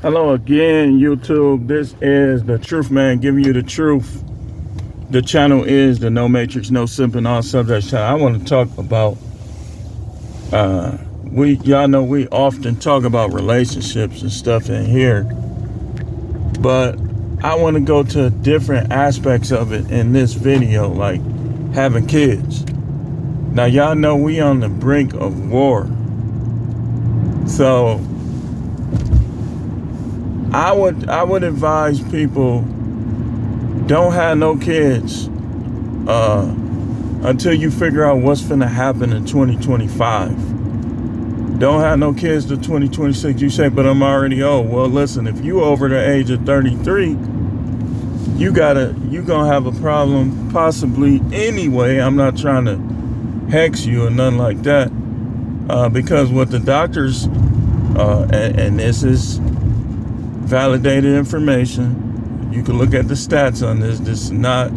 Hello again, YouTube. This is the Truth Man giving you the truth. The channel is the No Matrix, No Simping, All Subjects channel. I want to talk about, y'all know we often talk about relationships and stuff in here, but I want to go to different aspects of it in this video, like having kids. Now, y'all know we on the brink of war. So I would advise people, don't have no kids until you figure out what's finna happen in 2025. Don't have no kids till 2026. You say, but I'm already old. Well, listen, if you over the age of 33, you gonna have a problem possibly anyway. I'm not trying to hex you or nothing like that, because what the doctors, and this is validated information. You can look at the stats on this. This is not,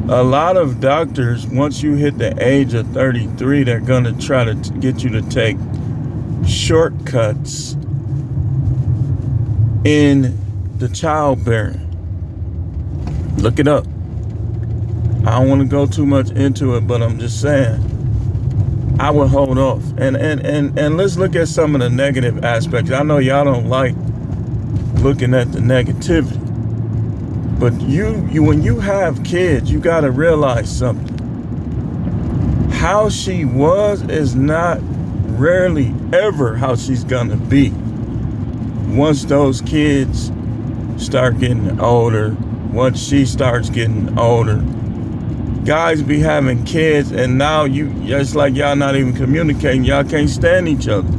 a lot of doctors, once you hit the age of 33, they're going to try to get you to take shortcuts in the childbearing. Look it up. I don't want to go too much into it, but I'm just saying, I would hold off. And let's look at some of the negative aspects. I know y'all don't like looking at the negativity, but you when you have kids, you got to realize something. How she was is not rarely ever how she's gonna be once those kids start getting older. Once she starts getting older, guys be having kids, and now it's like y'all not even communicating. Y'all can't stand each other.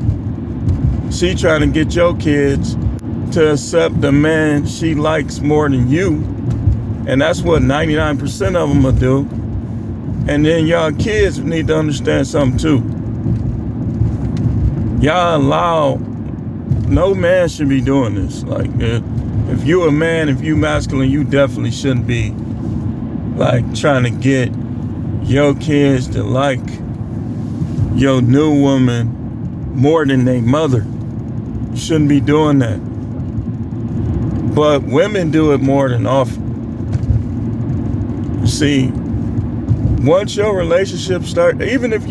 She trying to get your kids to accept the man she likes more than you, and that's what 99% of them will do. And then y'all kids need to understand something too. Y'all allow, no man should be doing this. Like, if you a man, if you masculine, you definitely shouldn't be like trying to get your kids to like your new woman more than their mother. You shouldn't be doing that. But women do it more than often. See, once your relationship starts, even if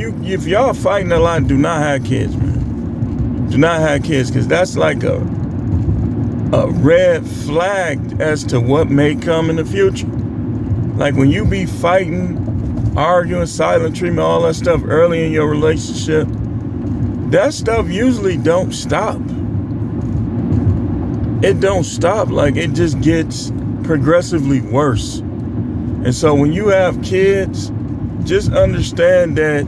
y'all fighting a lot, do not have kids, man. Do not have kids, because that's like a red flag as to what may come in the future. Like when you be fighting, arguing, silent treatment, all that stuff early in your relationship, that stuff usually don't stop. It don't stop. Like, it just gets progressively worse. And so when you have kids, just understand that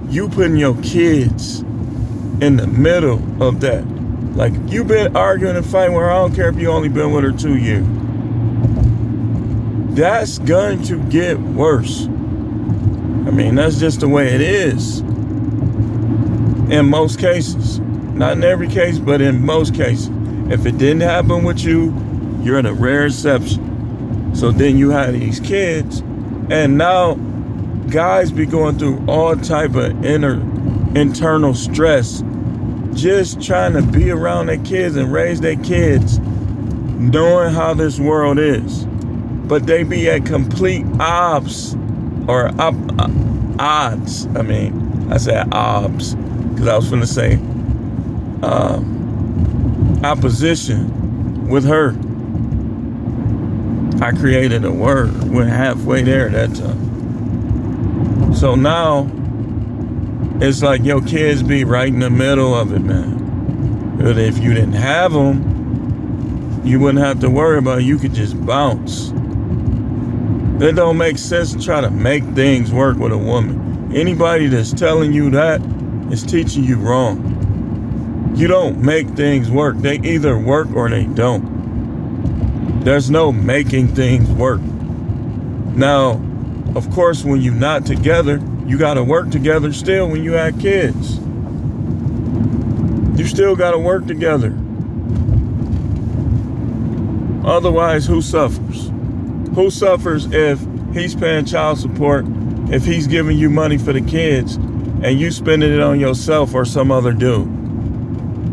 you putting your kids in the middle of that. Like, you've been arguing and fighting with her, I don't care if you only been with her 2 years. That's going to get worse. I mean, that's just the way it is. In most cases. Not in every case, but in most cases. If it didn't happen with you, you're in a rare exception. So then you have these kids, and now guys be going through all type of internal stress, just trying to be around their kids and raise their kids, knowing how this world is. But they be at complete odds. I said obs, because I was finna say opposition with her. I created a word, went halfway there that time. So now it's like your kids be right in the middle of it, man. But if you didn't have them, you wouldn't have to worry about it. You could just bounce. It don't make sense to try to make things work with a woman. Anybody that's telling you that is teaching you wrong. You don't make things work. They either work or they don't. There's no making things work. Now, of course, when you're not together, you got to work together still when you have kids. You still got to work together. Otherwise, who suffers? Who suffers if he's paying child support, if he's giving you money for the kids, and you spending it on yourself or some other dude?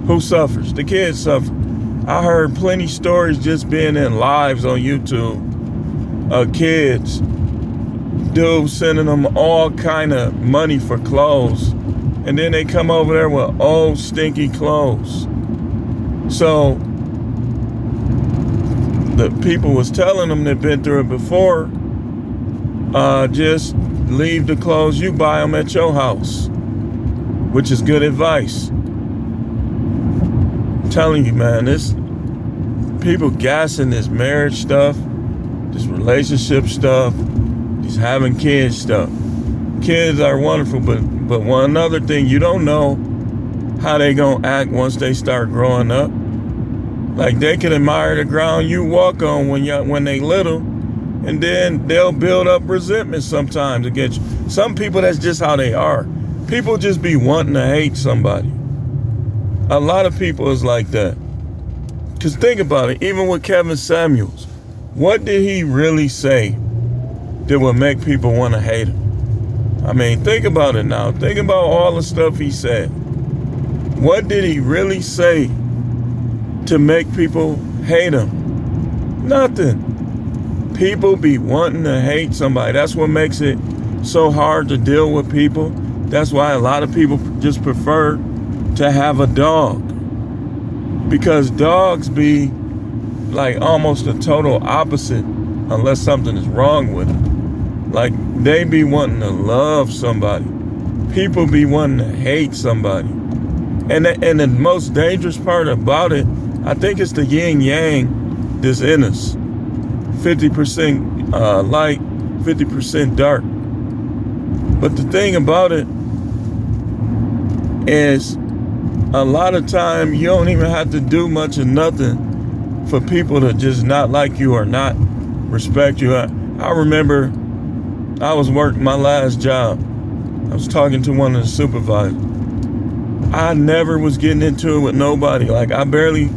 Who suffers? The kids suffer. I heard plenty stories just being in lives on YouTube of kids, dudes sending them all kind of money for clothes, and then they come over there with old stinky clothes. So the people was telling them they've been through it before, just leave the clothes, you buy them at your house, which is good advice. I'm telling you, man, this people gassing this marriage stuff, this relationship stuff, this having kids stuff. Kids are wonderful, but one other thing, you don't know how they gonna act once they start growing up. Like, they can admire the ground you walk on when they little, and then they'll build up resentment sometimes against you. Some people, that's just how they are. People just be wanting to hate somebody. A lot of people is like that. Because think about it, even with Kevin Samuels, what did he really say that would make people want to hate him? I mean, think about it now. Think about all the stuff he said. What did he really say to make people hate him? Nothing. People be wanting to hate somebody. That's what makes it so hard to deal with people. That's why a lot of people just prefer to have a dog. Because dogs be like almost the total opposite, unless something is wrong with them. Like, they be wanting to love somebody. People be wanting to hate somebody. And the most dangerous part about it, I think it's the yin yang that's in us. 50% light, 50% dark. But the thing about it is, a lot of time you don't even have to do much of nothing for people to just not like you or not respect you. I remember I was working my last job. I was talking to one of the supervisors. I never was getting into it with nobody. Like, I barely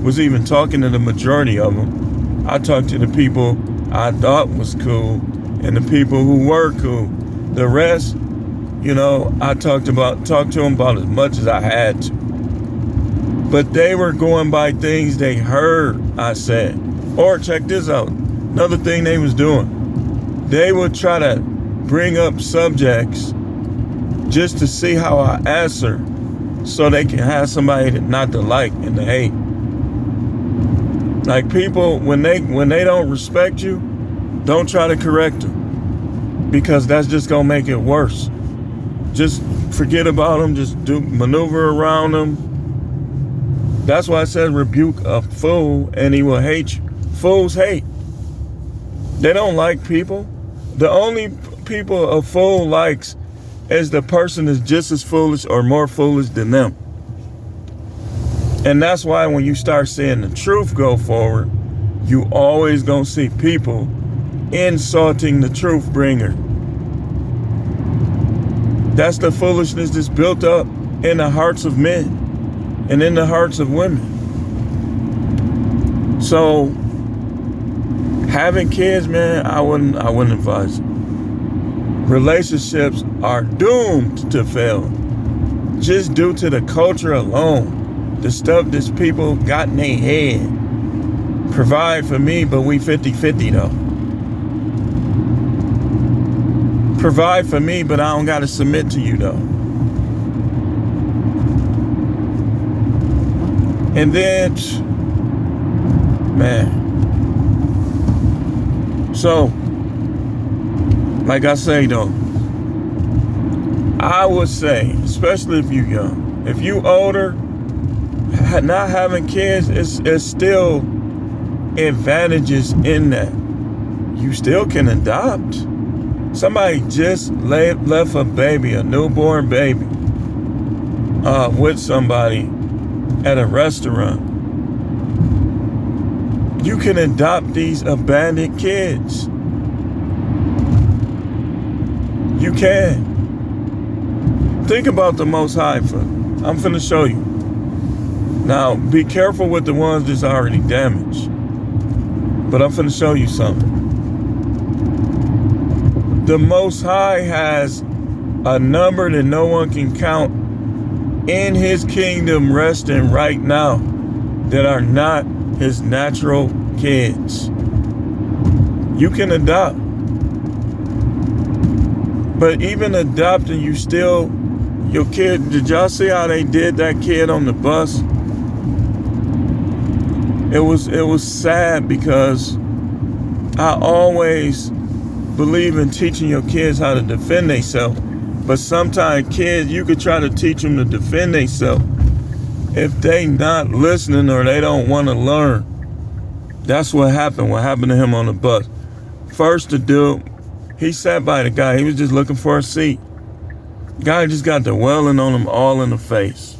was even talking to the majority of them. I talked to the people I thought was cool and the people who were cool. The rest, you know, I talked to them about as much as I had to. But they were going by things they heard I said. Or check this out. Another thing they was doing. They would try to bring up subjects just to see how I answer, so they can have somebody not to like and to hate. Like, people, when they don't respect you, don't try to correct them, because that's just gonna make it worse. Just forget about them. Just maneuver around them. That's why I said rebuke a fool and he will hate you. Fools hate. They don't like people. The only people a fool likes is the person is just as foolish or more foolish than them. And that's why when you start seeing the truth go forward, you always gonna see people insulting the truth bringer. That's the foolishness that's built up in the hearts of men and in the hearts of women. So having kids, man, I wouldn't advise it. Relationships are doomed to fail just due to the culture alone. The stuff that people got in their head. Provide for me, but we 50-50 though. Provide for me, but I don't gotta submit to you though. And then, man. So, like I say though, I would say, especially if you young, if you older, not having kids is still advantages in that. You still can adopt. Somebody just left a baby, a newborn baby, with somebody at a restaurant. You can adopt these abandoned kids. You can. Think about the Most High. I'm finna show you. Now, be careful with the ones that's already damaged. But I'm finna show you something. The Most High has a number that no one can count in his kingdom resting right now. that are not his natural kids. You can adopt. But even adopting, you still, your kid, did y'all see how they did that kid on the bus? It was sad, because I always believe in teaching your kids how to defend themselves. But sometimes kids, you could try to teach them to defend themselves. If they not listening or they don't want to learn, that's what happened. What happened to him on the bus? First, the dude, he sat by the guy. He was just looking for a seat. Guy just got the welling on him all in the face.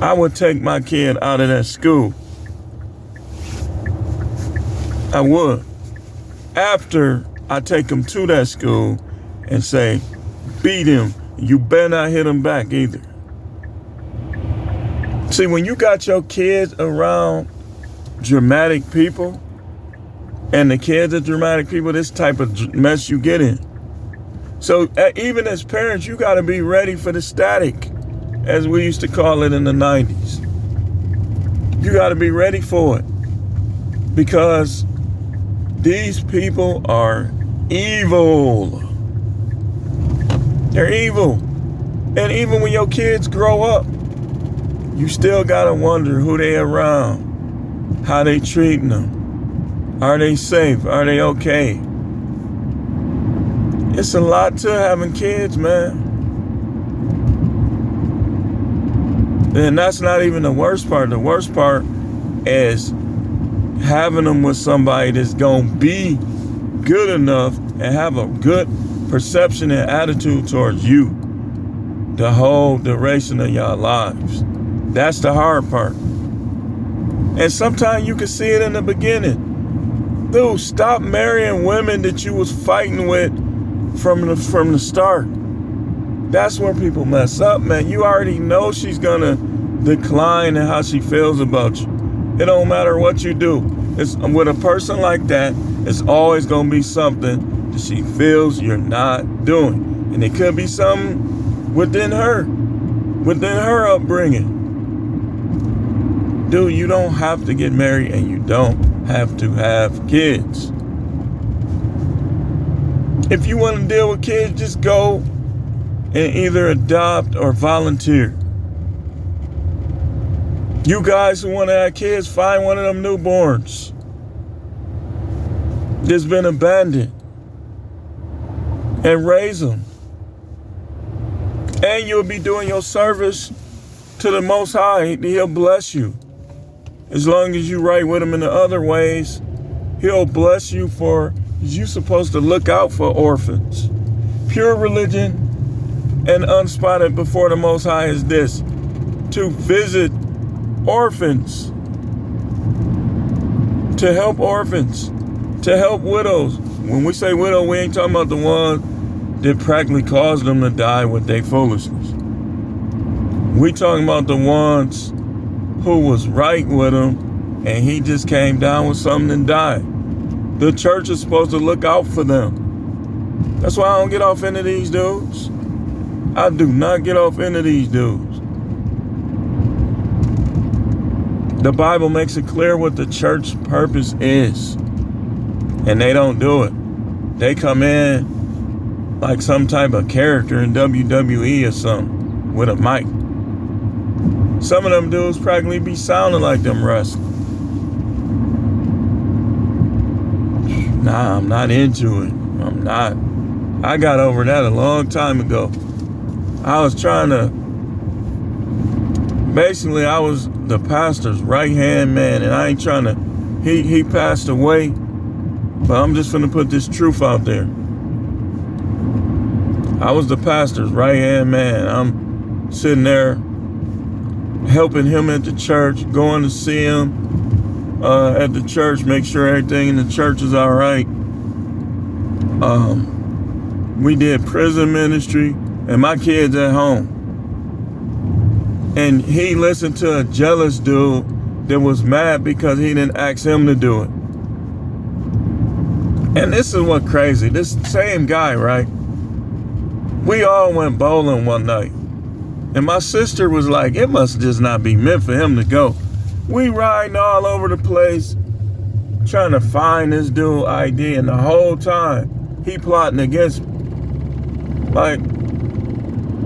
I would take my kid out of that school. I would. After I take him to that school and say, beat him. You better not hit him back either. See, when you got your kids around dramatic people, and the kids are dramatic people, this type of mess you get in. So even as parents, you got to be ready for the static, as we used to call it in the 90s. You got to be ready for it, because these people are evil. They're evil. And even when your kids grow up, you still got to wonder who they around, how they treating them. Are they safe? Are they okay? It's a lot to having kids, man. And that's not even the worst part. The worst part is having them with somebody that's going to be good enough and have a good perception and attitude towards you the whole duration of your lives. That's the hard part. And sometimes you can see it in the beginning. Dude, stop marrying women that you was fighting with from the start. That's where people mess up, man. You already know she's gonna decline in how she feels about you. It don't matter what you do. It's with a person like that, it's always gonna be something that she feels you're not doing. And it could be something within her upbringing. Dude, you don't have to get married, and you don't have to have kids. If you want to deal with kids, just go and either adopt or volunteer. You guys who want to have kids, find one of them newborns that's been abandoned and raise them. And you'll be doing your service to the Most High. He'll bless you. As long as you right with him in the other ways, he'll bless you for, you're supposed to look out for orphans. Pure religion and unspotted before the Most High is this: to visit orphans, to help orphans, to help widows. When we say widow, we ain't talking about the one that practically caused them to die with their foolishness. We talking about the ones who was right with him and he just came down with something and died. The church is supposed to look out for them. That's why I don't get off into these dudes. I do not get off into these dudes. The Bible makes it clear what the church purpose is, and they don't do it. They come in like some type of character in WWE or something with a mic. Some of them dudes practically be sounding like them wrestlers. Nah, I'm not into it. I'm not. I got over that a long time ago. I was trying to, basically I was the pastor's right-hand man, and I ain't trying to, he passed away, but I'm just finna put this truth out there. I was the pastor's right-hand man. I'm sitting there helping him at the church, going to see him at the church, make sure everything in the church is all right. We did prison ministry, and my kids at home. And he listened to a jealous dude that was mad because he didn't ask him to do it. And this is what crazy. This same guy, right? We all went bowling one night. And my sister was like, it must just not be meant for him to go. We riding all over the place trying to find this dude ID, and the whole time he plotting against me. Like,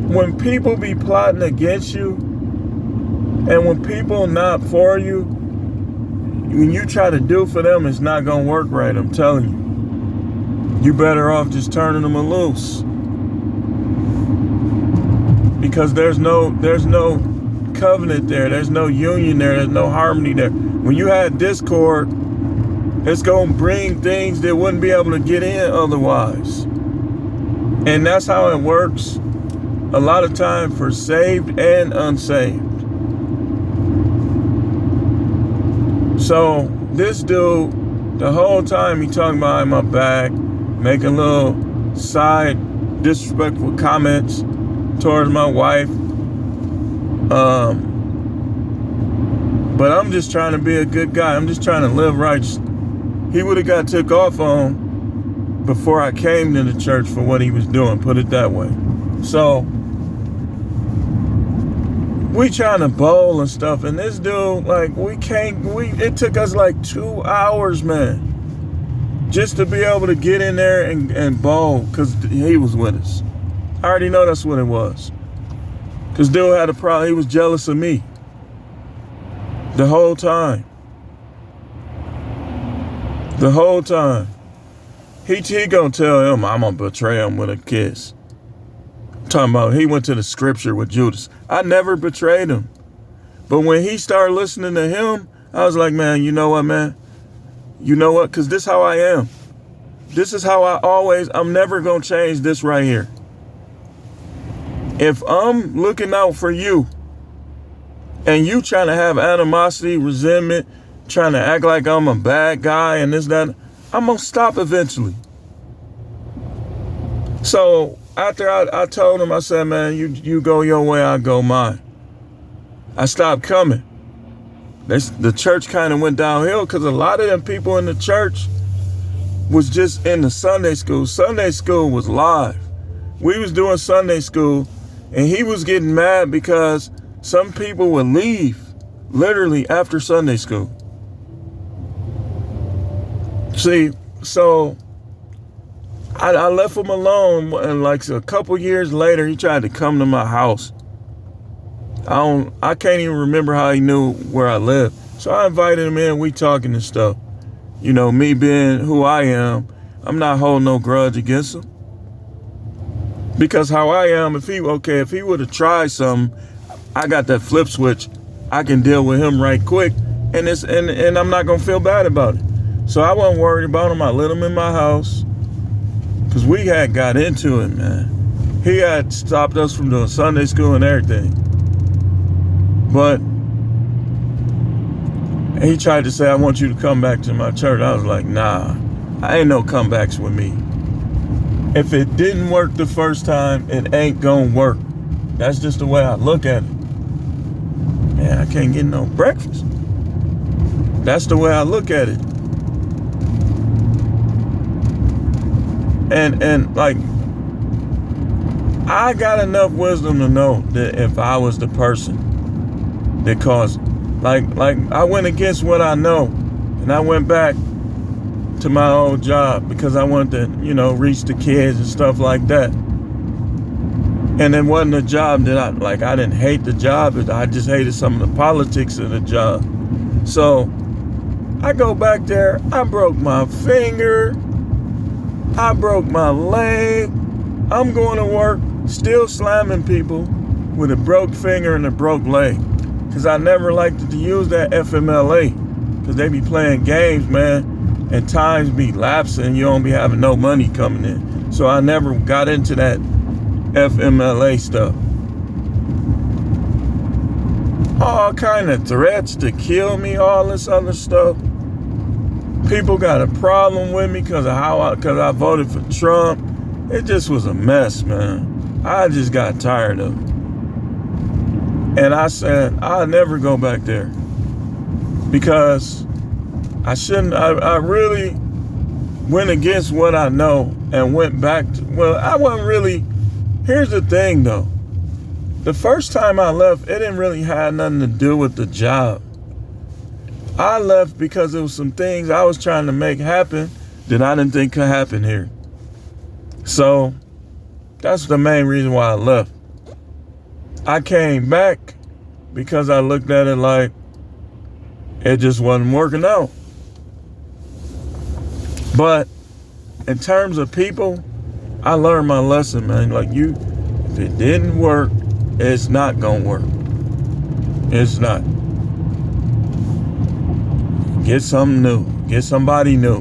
when people be plotting against you, and when people not for you, when you try to do for them, it's not gonna work right. I'm telling you. You better off just turning them loose, because there's no covenant there. There's no union there. There's no harmony there. When you have discord, it's gonna bring things that wouldn't be able to get in otherwise. And that's how it works a lot of time for saved and unsaved. So this dude, the whole time he talking about my back, making little side disrespectful comments towards my wife. But I'm just trying to be a good guy. I'm just trying to live right. He would have got took off on before I came to the church for what he was doing, put it that way. So we trying to bowl and stuff, and this dude, like, it took us like 2 hours, man, just to be able to get in there and bowl, because he was with us. I already know that's what it was. Because dude had a problem. He was jealous of me the whole time. The whole time. He gonna tell him I'm gonna betray him with a kiss. I'm talking about he went to the scripture with Judas. I never betrayed him. But when he started listening to him, I was like, man, you know what, man? You know what? Because this is how I am. This is how I'm never gonna change this right here. If I'm looking out for you and you trying to have animosity, resentment, trying to act like I'm a bad guy and this, that, I'm going to stop eventually. So after I told him, I said, man, you go your way, I go mine. I stopped coming. The church kind of went downhill because a lot of them people in the church was just in the Sunday school. Sunday school was live. We was doing Sunday school, and he was getting mad because some people would leave literally after Sunday school. See, so I left him alone, and like a couple years later, he tried to come to my house. I can't even remember how he knew where I lived. So I invited him in, we talking and stuff. You know, me being who I am, I'm not holding no grudge against him. Because how I am, if he would have tried something, I got that flip switch. I can deal with him right quick, and I'm not gonna feel bad about it. So I wasn't worried about him. I let him in my house because we had got into it, man. He had stopped us from doing Sunday school and everything. But he tried to say, I want you to come back to my church. I was like, nah, I ain't no comebacks with me. If it didn't work the first time, it ain't gonna work. That's just the way I look at it. Man, I can't get no breakfast. That's the way I look at it. And like, I got enough wisdom to know that if I was the person that caused it, like I went against what I know, and I went back to my old job because I wanted to, reach the kids and stuff like that. And it wasn't a job that I didn't hate the job, I just hated some of the politics of the job. So I go back there, I broke my finger, I broke my leg. I'm going to work, still slamming people with a broke finger and a broke leg. Because I never liked to use that FMLA. Because they be playing games, man. And times be lapsing. You don't be having no money coming in. So I never got into that FMLA stuff. All kind of threats to kill me, all this other stuff. People got a problem with me because I voted for Trump. It just was a mess, man. I just got tired of it. And I said, I'll never go back there. Because I really went against what I know and went back to, I wasn't really, here's the thing though. The first time I left, it didn't really have nothing to do with the job. I left because there was some things I was trying to make happen that I didn't think could happen here. So that's the main reason why I left. I came back because I looked at it like it just wasn't working out. But in terms of people, I learned my lesson, man. Like if it didn't work, it's not gonna work. It's not. Get something new. Get somebody new.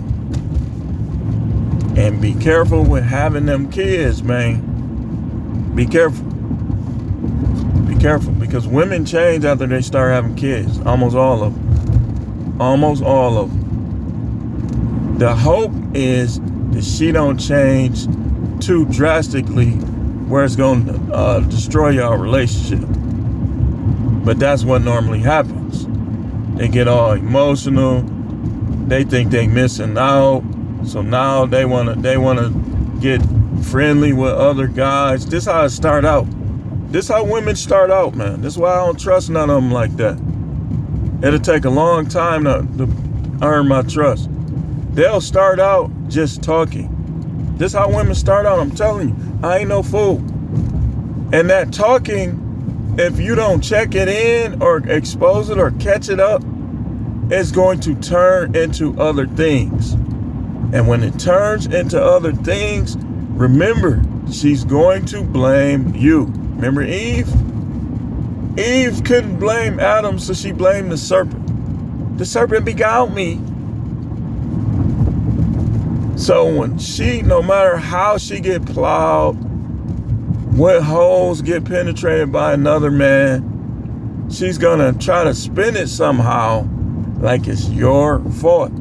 And be careful with having them kids, man. Be careful. Be careful, because women change after they start having kids. Almost all of them. Almost all of them. The hope is that she don't change too drastically where it's going to destroy your relationship. But that's what normally happens. They get all emotional. They think they missing out. So now they wanna get friendly with other guys. This how it start out. This how women start out, man. This is why I don't trust none of them like that. It'll take a long time to earn my trust. They'll start out just talking. This how women start out, I'm telling you. I ain't no fool. And that talking, if you don't check it in or expose it or catch it up, it's going to turn into other things. And when it turns into other things, remember, she's going to blame you. Remember Eve? Eve couldn't blame Adam, so she blamed the serpent. The serpent beguiled me. So when no matter how she get plowed, what holes get penetrated by another man, she's gonna try to spin it somehow like it's your fault.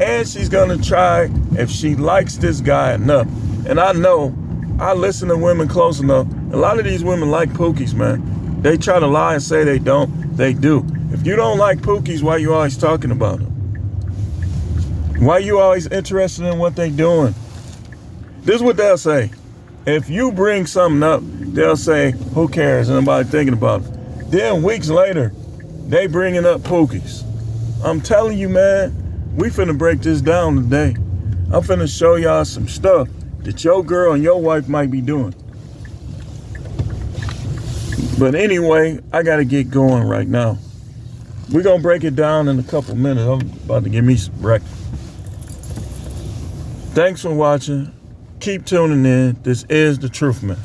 And she's gonna try, if she likes this guy enough. And I know, I listen to women close enough. A lot of these women like Pookies, man. They try to lie and say they don't. They do. If you don't like Pookies, why you always talking about them? Why you always interested in what they doing? This is what they'll say. If you bring something up, they'll say, who cares? And nobody thinking about it. Then weeks later, they bringing up Pookies. I'm telling you, man, we finna break this down today. I'm finna show y'all some stuff that your girl and your wife might be doing. But anyway, I gotta get going right now. We're gonna break it down in a couple minutes. I'm about to give me some breakfast. Thanks for watching. Keep tuning in. This is The Truth Man.